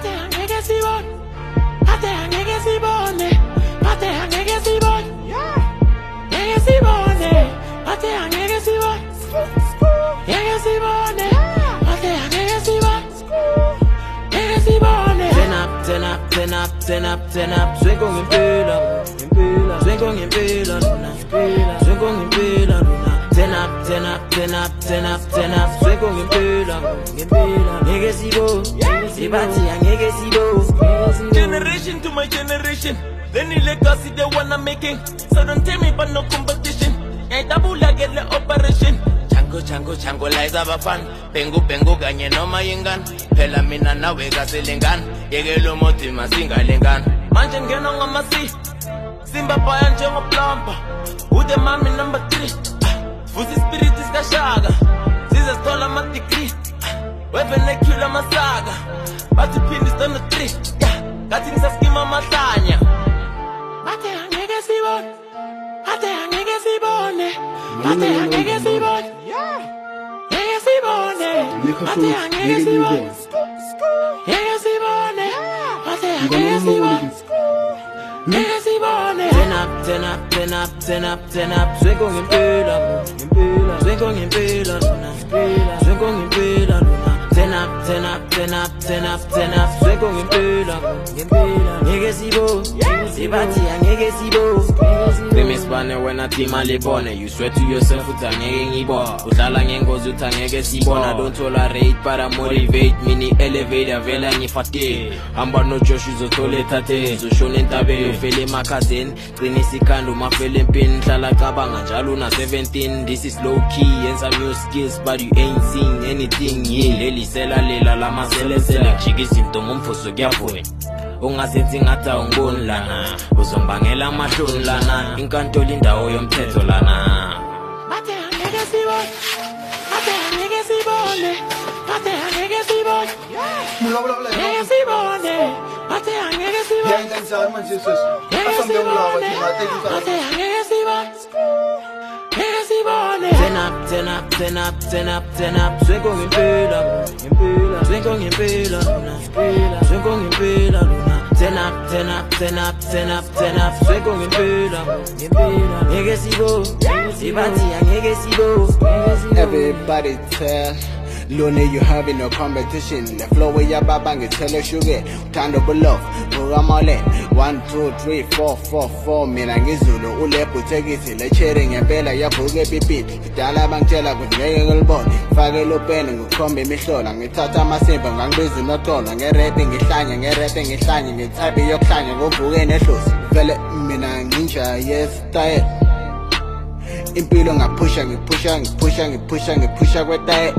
Ate angeke sibone, ate angeke sibone, ate angeke sibone, angeke sibone, ate angeke sibone, angeke sibone, ate angeke sibone, angeke sibone. Turn up, turn up, turn up, turn up, turn up. Swing on impela, impela. Swing on impela, luna, impela. Swing on impela, luna. Turn up, turn up, turn up, turn up, turn up. Swing on impela, impela. Angeke sibo, sibati angeke sibo. Generation to my generation, then the legacy they wanna making. So don't tell me about no competition. Ain't double like get the operation. Chango lies abafana. Pengu kanye noma yingane. Phela mina nawe kaselengana. Yeke lo moti masingalengana. Manje ngena ngamasi. Simba baya njengoplumber. Ude mami number 3. Futhi spirit iskashaka. Size sithola ama degree. Weapon ekula masaga. Bathi phindi stand 3. Ngathi ngisaskima amahlanya. Ate angeke sibone, ate angeke sibone, ate angeke sibone, angeke sibone, ate angeke sibone, angeke sibone, ate angeke sibone, angeke sibone. Turn up, turn up, turn up, turn up, turn up. Swing on impela, impela. Swing on impela, luna, impela. Swing on impela, luna. Turn up, turn up, turn up, turn up, turn up. Swing on impela, impela. Angeke sibo, sibati angeke sibo. Bemisbane when I team alibone. You swear to yourself utangeke ngibona. Udlala ngengozi utangeke sibona. Don't tolerate para motivate. Mini elevator vela ngifate. Hamba no Josh uzothole thathe. Uzoshona entabeni ufele emakhazeni. Gcina isikando mafele empini. Hlala cabanga njalo na 17. This is low key and some new skills but you ain't seen anything yet. Leli sela lela lama sele jiki izinto ngomfuso kuyaphoya. Ungasenzi ngathi ungiboni lana. Uzombangela amahloni lana. Inkantolo indawo yomthetho lana. Ate angeke sibone, ate angeke sibone, ate angeke sibone, angeke sibone, ate angeke sibone, angeke sibone, ate angeke sibone, angeke sibone. Turn up, turn up, turn up, turn up, turn up. Swing on impela, impela. Swing on impela, luna, impela. Swing on impela, luna. Turn up, turn up, turn up, turn up, turn up. Swing on impela, impela. Angeke sibo, sibati angeke sibo. Everybody tell Lone you having no competition. The flow where ya babang it tell you sugar. Tando below. Programole 1 2 3 4 4 4. Mina ngizulu ule putekisi le sharing ngempela yabuke pipi. Kudala bangitshela kungeke ngilibone. Fake lo pen ngikhombe imihlola. Ngithatha amasimba ngangibiza noxolo. Ngerap ngihlanye ngithabe yokuhlanya ngovuke nehlosi. Vele mina nginja yes style. Impilo ngapusha kwetaye.